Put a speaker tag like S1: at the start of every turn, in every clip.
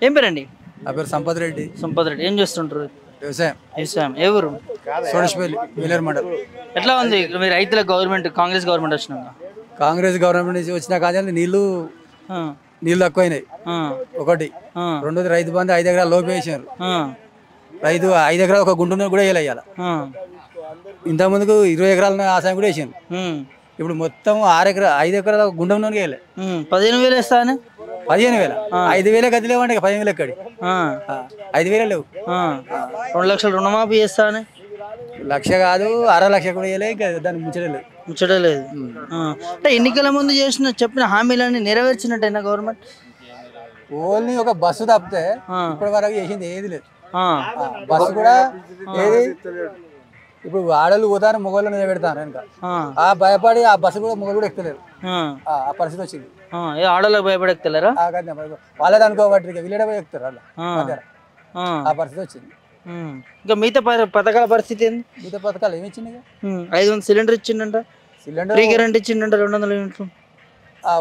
S1: ఏం పేరండి?
S2: నా పేరు సంపత్ రెడ్డి.
S1: సంపత్ రెడ్డి. ఏం చేస్తుంటారు?
S2: వ్యవసాయం.
S1: వ్యవసాయం. ఏ ఊరు?
S2: సోడేశ్వరి విలేర్ మండల్.
S1: ఎట్లా ఉంది మీ రైతుల గవర్నమెంట్, కాంగ్రెస్ గవర్నమెంట్ వచ్చినాక?
S2: కాంగ్రెస్ గవర్నమెంట్ నుంచి వచ్చిన కానీ నీళ్లు తక్కువైనాయి ఒకటి. రెండోది రైతు బంధు 5 ఎకరాలు లోపు వేసారు. రైతు 5 ఎకరాలు ఒక గుంట కూడా వేయాలి. ఇంత ముందుకు 20 ఎకరాల ఆశయం కూడా వేసాను. ఇప్పుడు మొత్తం 5 ఎకరాల గుండం నూనె వేయాలి.
S1: 15,000 వేస్తాను.
S2: 15,000 5,000 గది లేవండి. 15,000 ఎక్కడి 5,000 లేవు.
S1: 2 లక్షలు రుణమాఫీ చేస్తాను.
S2: లక్ష కాదు, 1/2 లక్ష కూడా వేయలే. దానికి
S1: ముచ్చటలేదు. అంటే ఎన్నికల ముందు చెప్పిన హామీలన్నీ నెరవేర్చినట్టయినా గవర్నమెంట్?
S2: ఓన్లీ ఒక బస్సు తప్పితే ఇప్పటి వరకు చేసింది ఏది లేదు. బస్సు కూడా ఏది ఇప్పుడు ఆడలు పోతారు, మొగోళ్ళు నిలబెడతారు వెనక. భయపడి ఆ బస్సు కూడా మొగలు కూడా ఎక్కుతలేరు. ఆ పరిస్థితి వచ్చింది.
S1: ఆడలకు భయపడి ఎక్కుతలేరా?
S2: వాళ్ళది అనుకోబట్టి వీళ్ళే పోయి ఎక్కుతారు వాళ్ళు. ఆ పరిస్థితి వచ్చింది.
S1: ఇంకా మిగతా పథకాల పరిస్థితి ఏంది?
S2: మిగతా పథకాలు ఏమి ఇచ్చింది?
S1: 500 సిలిండర్ ఇచ్చిండంట. ఫ్రీ కరెంట్ ఇచ్చిండంట 200 యూనిట్లు.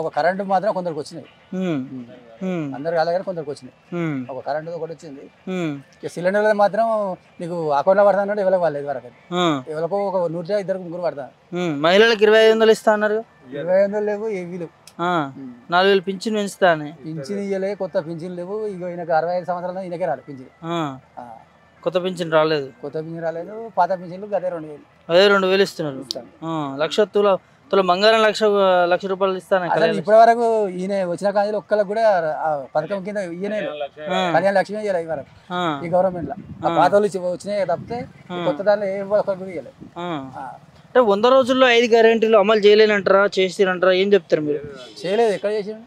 S2: ఒక కరెంటు మాత్రం కొందరికి వచ్చినాయి. అందరికి అలాగే కొందరికి వచ్చినాయి. ఒక కరెంటు ఒకటి వచ్చింది. సిలిండర్ మాత్రం నీకు అకౌంట్లో పడతానంటే ఎవరికి వాళ్ళేది వరకు. ఎవరికో ఒక 100 2 3 పడతాను.
S1: మహిళలకు 2,500 ఇస్తా అన్నారు.
S2: 2,500 లేవు, ఏవి లేవు.
S1: 4,000 పింఛన్ పెంచుతా.
S2: పింఛన్ ఇయ్యలే, కొత్త పింఛన్ లేవు. ఇక ఈయనకు 65 సంవత్సరాలు ఈయనకే రాలేదు పింఛన్.
S1: కొత్త పింఛన్ రాలేదు.
S2: పాత పింఛన్లు అదే 2,000.
S1: అదే 2,000 ఇస్తున్నారు. 1,00,000 తుల బంగారం 1,00,000 రూపాయలు ఇస్తాను.
S2: ఇప్పటి వరకు ఈయన వచ్చిన కానీ ఒక్కరికి కూడా పథకం కింద ఈయనే కళ్యాణ లక్ష్మి ఇవ్వాలి ఈ వరకు ఈ గవర్నమెంట్ లో. పాత వాళ్ళు వచ్చినాయి తప్పితే కొత్త దాంట్లో ఏ ఒక్కరికి కూడా ఇవ్వలేదు.
S1: అంటే 100 రోజుల్లో 5 గ్యారెంటీలు అమలు చేయలేనంటారా, చేసిరంటారా? ఏం చెప్తారు మీరు?
S2: చేయలేదు. ఎక్కడ చేసాడు?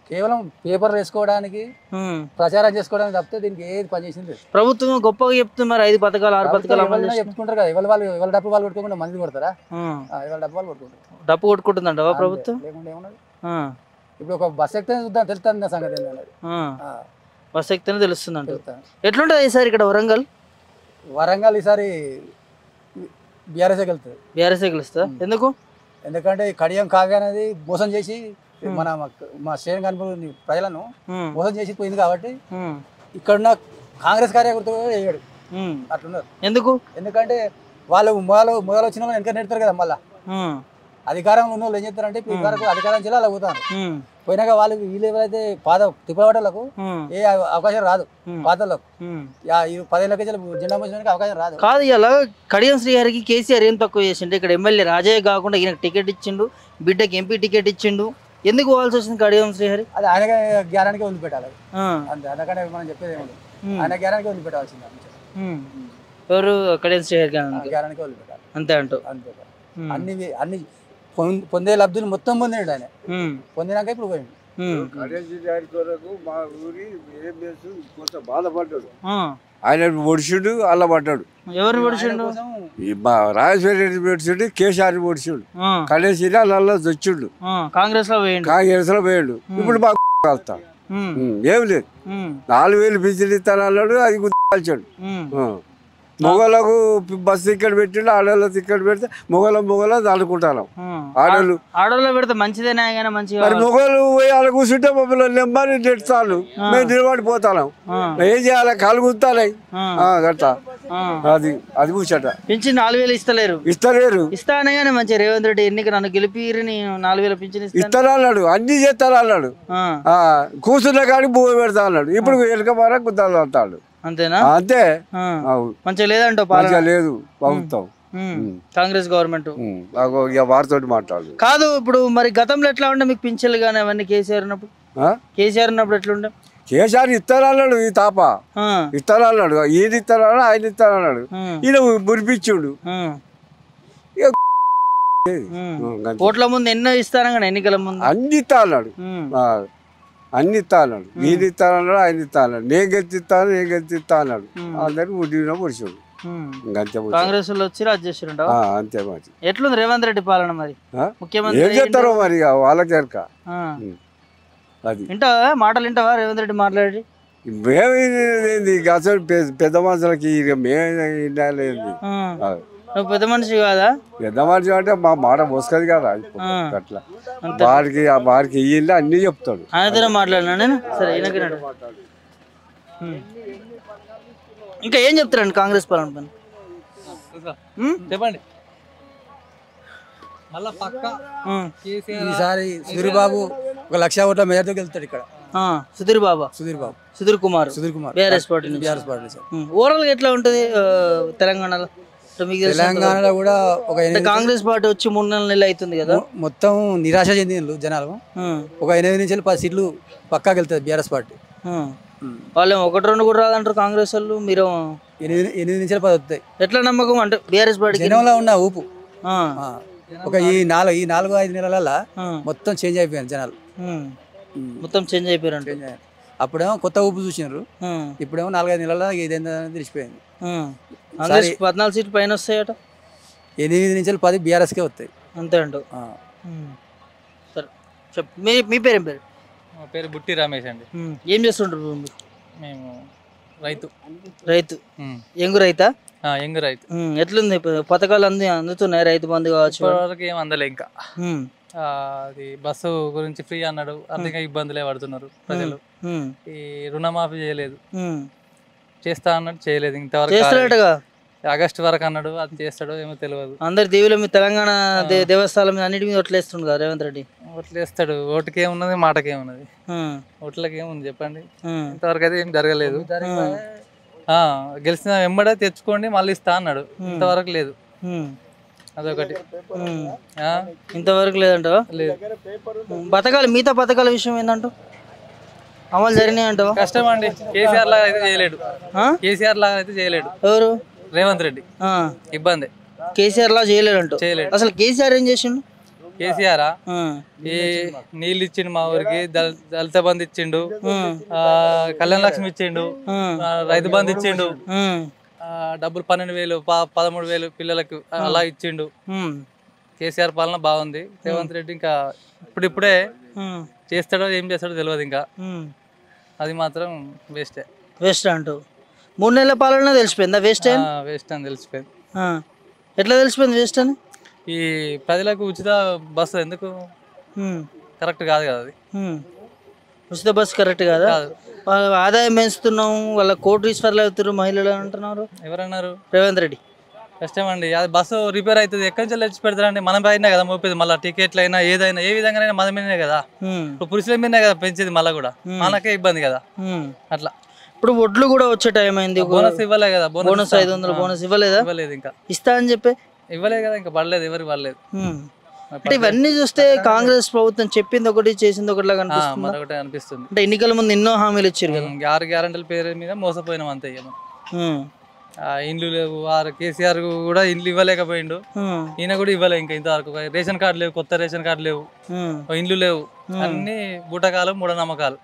S2: కేవలం పేపర్లు వేసుకోవడానికి, ప్రచారం చేసుకోవడానికి తప్పితే దీనికి ఏది పని చేసింది.
S1: ప్రభుత్వం గొప్పగా చెప్తుంది మరి 5 పథకాలు 6 పథకాలు అమలు
S2: చెప్పుకుంటారు కదా. ఎవరి డబ్బు వాళ్ళు కొట్టుకోకుండా మంది కొడతారా? ఎవరి డబ్బు వాళ్ళు కొట్టుకుంటారు.
S1: డబ్బు కొట్టుకుంటుందంట ప్రభుత్వం.
S2: లేకుండా ఏమన్నది? ఇప్పుడు ఒక బస్ ఎక్కితే చూద్దాం తెలుస్తుంది సంగతి.
S1: బస్ ఎక్కితేనే తెలుస్తుంది అంట. ఎట్లుంటుంది ఈసారి ఇక్కడ
S2: వరంగల్? ఈసారి బీఆర్ఎస్ఏ గెలుస్తుంది.
S1: బీఆర్ఎస్ఏ గెలుస్తుందా? ఎందుకు?
S2: ఎందుకంటే కడియం కావ్య అనేది మోసం చేసి మా శ్రేణి కనుపూర్ ప్రజలను మోసం చేసి పోయింది కాబట్టి ఇక్కడున్న కాంగ్రెస్ కార్యకర్తలు వేయడు. అట్లున్నారు. ఎందుకంటే వాళ్ళు మొదలు వచ్చిన వాళ్ళు వెనక నెడతారు కదా. మళ్ళా అధికారంలో ఉన్న వాళ్ళు ఏం చేస్తారంటే అధికారం చేయాలి అలా పోతారు. పోయినాక వాళ్ళు వీళ్ళు ఎవరైతే పాత తిప్పబడ్డలకు ఏ అవకాశం రాదు. పాతలకు 10 ఏళ్ళకి జెండా మోసడానికి అవకాశం రాదు.
S1: కాదు, ఇలా కడియం శ్రీహరికి కేసీఆర్ ఏం తక్కువ చేసిండు? ఇక్కడ ఎమ్మెల్యే రాజయ్య కాకుండా ఈయనకు టికెట్ ఇచ్చిండు, బిడ్డకి ఎంపీ టికెట్ ఇచ్చిండు. ఎందుకు పోవాల్సి వచ్చింది కడియం శ్రీహరి?
S2: అది ఆయన గ్యారానికి వదిలిపెట్టాలి. అంతే, అందుకనే మనం చెప్పేది ఏముంది. ఆయన గ్యారానికి వదిలిపెట్టాల్సింది.
S1: ఎవరు? కడియం శ్రీహరి
S2: గ్యారానికి వదిలిపెట్టాలి.
S1: అంతే అంటూ.
S2: అంతే. అన్ని పొందే లబ్ధులు మొత్తం పొందినాడు ఆయన. పొందినాక ఇప్పుడు పోయింది.
S3: బాధపడ్డాడు ఆయన. ఒడిచుడు అలా పడ్డాడు.
S1: ఎవరు ఒడిచిండు?
S3: రాజశేఖర రెడ్డి ఒడిచుడు, కేసీఆర్ ఒడిచుడు. కడేసి అలా వచ్చిండు.
S1: కాంగ్రెస్ లో
S3: పోయాడు. ఇప్పుడు బాగా కలుస్తాడు. ఏమి లేదు. 4,000 పింఛన్ ఇస్తాను అన్నాడు. అది గుర్తాల్చాడు. మొగలకు బస్సు టికెట్ పెట్టిండు, ఆడవాళ్ళ టికెట్ పెడితే మొగల అనుకుంటాను.
S1: ఆడవాళ్ళు పెడితే మంచిదేనా?
S3: మరి మొగలు పోయి ఆడ కూర్చుంటే మమ్మల్ని నెమ్మది నెట్టాను. మేము నిలబడిపోతాను. ఏం చేయాలి? కాలు గుర్తాయి గట్లా. అది కూర్చోట.
S1: పింఛన్ 4,000 ఇస్తలేరు. ఇస్తా అనగానే మంచిగా రేవంత్ రెడ్డి ఎన్నిక నన్ను గెలిపి 4,000 పింఛన్
S3: ఇస్తాను అన్నాడు. అన్ని చేస్తాను అన్నాడు. కూర్చున్న కాడికి భూమి పెడతా అన్నాడు. ఇప్పుడు వెనక మారా గుద్దాలు అంటాడు.
S1: అంతేనా?
S3: అంతే.
S1: మంచిగా లేదంట,
S3: లేదు ప్రభుత్వం,
S1: కాంగ్రెస్ గవర్నమెంట్.
S3: వారితో మాట్లాడు.
S1: కాదు, ఇప్పుడు మరి గతంలో ఎట్లా ఉండే మీకు పింఛన్లు కానీ అవన్నీ? కేసీఆర్ ఉన్నప్పుడు ఎట్లుండే?
S3: కేసీఆర్ ఇస్తానన్నాడు. ఈ తాప ఇస్తానన్నాడు. ఈయన ఇస్తానన్నాడు, ఆయన ఇస్తానన్నాడు. ఈయన మురిపించుడు.
S1: ఓట్ల ముందు ఎన్నో ఇస్తాను, ఎన్నికల ముందు
S3: అన్ని ఇస్తా అన్నాడు. అన్ని ఇస్తా అన్నాడు. ఈయన ఇస్తానన్నాడు, ఆయన ఇస్తా అన్నాడు. నేను గెలిచిస్తా అన్నాడు. అందరికి ఉడ్డిన పొడిచాడు.
S1: కాంగ్రెస్ వచ్చి రాజేశ్వర
S3: అంతే. మరి
S1: ఎట్లుంది రేవంత్ రెడ్డి పాలన? మరి ముఖ్యమంత్రి
S3: ఏం చేస్తారో మరి వాళ్ళకి ఎరక. అది
S1: వింటావా? మాటలు వింటావా రేవంత్ రెడ్డి మాట్లాడి?
S3: మేమేంది అసలు పెద్ద మనుషులకి మేము
S1: నువ్వు పెద్ద మనిషి కాదా?
S3: పెద్ద మనిషి అంటే మా మాట మోసుకది కదా అట్లా వారికి ఇయ్యి అన్ని చెప్తాడు.
S1: ఆయనతోనే మాట్లాడినా నేను. సరే ఈయనకి ఇంకా ఏం చెప్తారండి కాంగ్రెస్ పాలన పైన?
S4: చెప్పండి. మళ్ళా పక్క
S2: ఈసారి సుధీర్ బాబు 1,00,000 ఓట్ల మేయర్తో గెలుస్తాడు ఇక్కడ.
S1: Sudheer Kumar BRS party. Overall గా ఎట్లా ఉంటది తెలంగాణలో?
S2: తెలంగాణలో కూడా ఒక
S1: కాంగ్రెస్ పార్టీ వచ్చి 3 నెలలు అవుతుంది కదా,
S2: మొత్తం నిరాశ చెందిన జనాలు. ఒక 8 నుంచి 10 సీట్లు పక్కా గెలుతుంది బీఆర్ఎస్ పార్టీ.
S1: వాళ్ళు 1-2 కూడా రాదంటారు కాంగ్రెస్ వాళ్ళు. మీరు
S2: 8 నుంచి 10 వస్తాయి.
S1: ఎట్లా నమ్మకం అంటే బీఆర్ఎస్ పార్టీ
S2: జనంలో ఉన్న ఊపు ఒక ఈ 4-5 నెలల మొత్తం చేంజ్ అయిపోయారు జనాలు.
S1: మొత్తం చేంజ్ అయిపోయారు అంటే
S2: అప్పుడేమో కొత్త ఊపు చూసినారు, ఇప్పుడేమో 4-5 నెలల ఇదేందో తెలిసిపోయింది.
S1: 14 సీట్లు పైన వస్తాయట.
S2: 8 నుంచి 10 బీఆర్ఎస్కే వస్తాయి
S1: అంతే అంట. సరే చెప్పు, మీ పేరు ఏం పేరు?
S4: మా పేరు బుట్టి రమేష్ అండి.
S1: ఏం చేస్తుంటారు?
S4: మేము రైతు.
S1: యంగు రైతా?
S4: యంగ్ రైతు.
S1: ఎట్లుంది పథకాలు అందుతున్నాయి? రైతు బంధు కావచ్చు.
S4: ఇప్పటివరకు ఏం అందలే ఇంకా. అది బస్సు గురించి ఫ్రీ అన్నాడు, ఆర్థిక ఇబ్బందులే పడుతున్నారు ప్రజలు. ఈ రుణమాఫీ చేయలేదు, చేస్తా అన్నాడు చేయలేదు ఇంతవరకు. ఆగస్టు వరకు అన్నాడు, అది చేస్తాడో ఏమో తెలియదు.
S1: అందరు దేవిలో మీ తెలంగాణ దేవస్థానం అన్నిటి మీద ఓట్లేస్తుండు కదా రేవంత్ రెడ్డి.
S4: ఓట్లేస్తాడు, ఓటుకేమున్నది మాటకేమున్నది, ఓట్లకి ఏముంది చెప్పండి. ఇంతవరకు అయితే ఏం జరగలేదు. గెలిచిన వెంబడే తెచ్చుకోండి మళ్ళీ ఇస్తా అన్నాడు, ఇంతవరకు లేదు. అదొకటి.
S1: ఇంతవరకు లేదంటావా? లేదు. పథకాలు మిగతా పథకాల విషయం ఏంటంటూ అమలు జరిగినాయి అంటావా?
S4: కష్టం అండి. కేసీఆర్ లాగా అయితే చేయలేడు. కేసీఆర్ లాగా అయితే చేయలేడు.
S1: ఎవరు?
S4: రేవంత్ రెడ్డి. ఇబ్బంది.
S1: కేసీఆర్ లా చేయలేడు అంటూ? చేయలేడు. అసలు కేసీఆర్ ఏం చేసిండు?
S4: కేసీఆర్ ఈ నీళ్ళు ఇచ్చిండు, మా ఊరికి దళిత బంధు ఇచ్చిండు, కళ్యాణ లక్ష్మి ఇచ్చిండు, రైతు బంధు ఇచ్చిండు, డబ్బులు 12,000 13,000 పిల్లలకు అలా ఇచ్చిండు. కేసీఆర్ పాలన బాగుంది. రేవంత్ రెడ్డి ఇంకా ఇప్పుడిప్పుడే చేస్తాడో ఏం చేస్తాడో తెలియదు ఇంకా. అది మాత్రం
S1: వేస్ట్ అంటూ 3 నెలల పాలన తెలిసిపోయిందా? వేస్ట్
S4: అని తెలిసిపోయింది.
S1: ఎట్లా తెలిసిపోయింది వేస్ట్ అని?
S4: ఈ ప్రజలకు ఉచిత బస్సు ఎందుకు కరెక్ట్ కాదు కదా. అది
S1: ఉచిత బస్సు కరెక్ట్ కాదా? ఆదాయం పెంచుతున్నాం, వాళ్ళ కోటీశ్వర్లు అవుతారు మహిళలు అంటున్నారు.
S4: ఎవరన్నారు?
S1: రేవంత్ రెడ్డి.
S4: కష్టం అండి. అది బస్సు రిపేర్ అవుతుంది, ఎక్కడి నుంచి తెచ్చి పెడతారండి? మన పైన కదా మోపేది. మళ్ళీ టికెట్లు అయినా ఏదైనా ఏ విధంగా మన మీదనే కదా, ఇప్పుడు పురుషుల మీదనే కదా పెంచేది. మళ్ళీ కూడా మనకే ఇబ్బంది కదా. అట్లా
S1: ఇప్పుడు ఒడ్లు కూడా వచ్చే టైం అయింది,
S4: బోనస్ ఇవ్వలే కదా.
S1: బోనస్ 500 బోనస్ ఇవ్వలేదా?
S4: ఇవ్వలేదు ఇంకా.
S1: ఇస్తా అని చెప్పి
S4: ఇవ్వలేదు కదా, ఇంకా పడలేదు, ఎవరికి పడలేదు.
S1: అంటే ఇవన్నీ చూస్తే కాంగ్రెస్ ప్రభుత్వం చెప్పింది ఒకటి చేసింది ఒకటిలాగా
S4: మరొకటి అనిపిస్తుంది.
S1: అంటే ఎన్నికల ముందు ఎన్నో హామీలు ఇచ్చారు కదా,
S4: 6 గ్యారెంటీల పేరు మీద మోసపోయినాం అంతే. ఇండ్లు లేవు, కేసీఆర్ కూడా ఇండ్లు ఇవ్వలేకపోయిండు, ఈయన కూడా ఇవ్వలే ఇంకా ఇంతవరకు. రేషన్ కార్డు లేవు, కొత్త రేషన్ కార్డు లేవు, ఇండ్లు లేవు, అన్ని బూటకాలు మూఢనమ్మకాలు.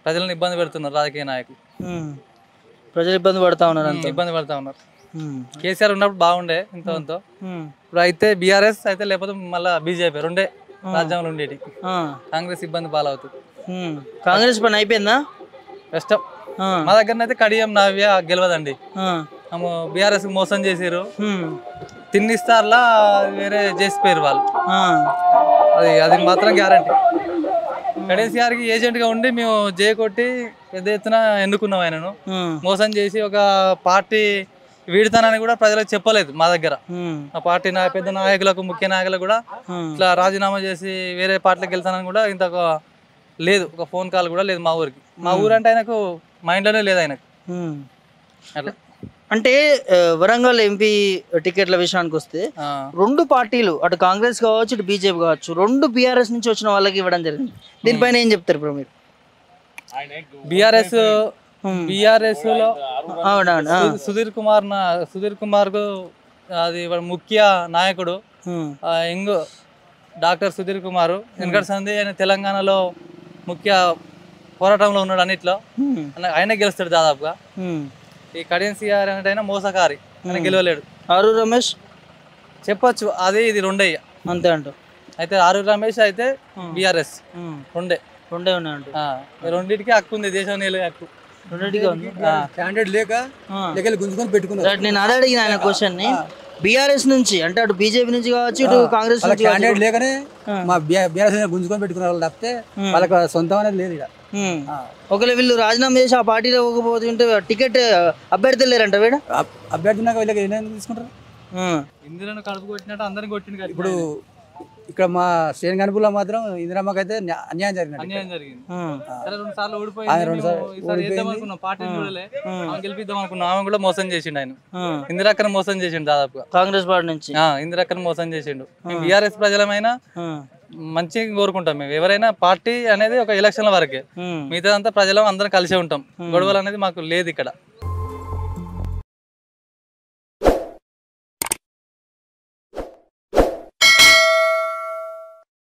S4: ప్రజలను ఇబ్బంది పెడుతున్నారు రాజకీయ నాయకులు.
S1: ప్రజలు ఇబ్బంది పడతా
S4: ఉన్నారు. కేసీఆర్ ఉన్నప్పుడు బాగుండే ఇంతో. ఇప్పుడు అయితే బీఆర్ఎస్ అయితే, లేకపోతే మళ్ళీ బీజేపీ రెండే రాజ్యాంగంలో ఉండేటి. కాంగ్రెస్ ఇబ్బంది పాలవుతుంది.
S1: కాంగ్రెస్ పని అయిపోయిందా?
S4: కష్టం. మా దగ్గర అయితే కడియం నవ్య గెలవదండి. బీఆర్ఎస్ మోసం చేసారు, తిన్నిస్తారులా వేరే చేసిపోయారు వాళ్ళు. అది మాత్రం గ్యారంటీ. కేసీఆర్కి ఏజెంట్గా ఉండి మేము కొట్టి పెద్ద ఎత్తున ఎన్నుకున్నాం ఆయనను. మోసం చేసి ఒక పార్టీ వీడితానని కూడా ప్రజలకు చెప్పలేదు మా దగ్గర. ఆ పార్టీ పెద్ద నాయకులకు, ముఖ్య నాయకులకు కూడా ఇట్లా రాజీనామా చేసి వేరే పార్టీలకు వెళ్తానని కూడా ఇంత లేదు, ఒక ఫోన్ కాల్ కూడా లేదు మా ఊరికి. మా ఊరు అంటే ఆయనకు మైండ్లోనే లేదు ఆయనకు. అట్లా
S1: అంటే వరంగల్ ఎంపీ టికెట్ల విషయానికి వస్తే 2 పార్టీలు, అటు కాంగ్రెస్ కావచ్చు ఇటు బీజేపీ కావచ్చు, 2 బీఆర్ఎస్ నుంచి వచ్చిన వాళ్ళకి ఇవ్వడం జరిగింది. దీనిపైన ఏం చెప్తారు ఇప్పుడు మీరు?
S4: బీఆర్ఎస్ లో సుధీర్ కుమార్ కు అది ముఖ్య నాయకుడు యంగ్ డాక్టర్ సుధీర్ కుమార్. వెనకటి సంధి ఆయన తెలంగాణలో ముఖ్య పోరాటంలో ఉన్నాడు అన్నిట్లో. ఆయన గెలుస్తాడు దాదాపుగా. ఈ కేసీఆర్ అంటే మోసకారి, ఆయన గెలవలేడు.
S1: ఆరూరు రమేష్
S4: చెప్పొచ్చు, అదే ఇది రెండయ్య
S1: అంతే అంటూ.
S4: అయితే ఆరూరు రమేష్ అయితే బీఆర్ఎస్ రెండే
S1: ఉన్నాయంట.
S4: రెండింటికి హక్కు ఉంది, దేశం నీళ్ళు హక్కు.
S1: రెండింటిగా ఉంది.
S2: క్యాండిడేట్ లేక లెక్కలు గుంజుకొని పెట్టుకున్నారు.
S1: రైట్, నేను అదే అడిగిన ఆయన క్వశ్చన్ ని. బీఆర్ఎస్ నుంచి అంటే అటు బీజేపీ నుంచి కావచ్చు ఇటు కాంగ్రెస్ నుంచి
S2: క్యాండిడేట్ లేకనే మా బీఆర్ఎస్ గుంజుకొని పెట్టుకున్న వాళ్ళు తప్పితే వాళ్ళకి సొంతం అనేది లేదు ఇక్కడ.
S1: ఒకవేళ వీళ్ళు రాజీనామా చేసి ఆ పార్టీలో పోకపోతుంటే టికెట్ అభ్యర్థులు లేరంట వీడ
S2: అభ్యర్థి నాకు వీళ్ళకి ఏం తీసుకుంటారు.
S4: ఇందిరాను కడుపు కొట్టినట్టు అందరిని కొట్టింది.
S2: ఇప్పుడు ఇక్కడ మా శ్రేణి కనుపులో మాత్రం ఇందిరమ్మకి అయితే అన్యాయం జరిగింది.
S4: అన్యాయం జరిగింది. సరే 2 సార్లు ఓడిపోయింది. పార్టీ చూడలే, గెలిపిద్దాం అనుకున్నాం. ఆమె కూడా మోసం చేసిండు ఆయన. ఇందిరాక్కని మోసం చేసిండు దాదాపుగా
S1: కాంగ్రెస్ పార్టీ నుంచి.
S4: ఇందిరాక్కని మోసం చేసిండు. మేము బీఆర్ఎస్ ప్రజలమైనా మంచిగా కోరుకుంటాం. మేము ఎవరైనా పార్టీ అనేది ఒక ఎలక్షన్ల వరకే, మిగతాదంతా ప్రజలం అందరం కలిసే ఉంటాం. గొడవలు అనేది మాకు లేదు ఇక్కడ.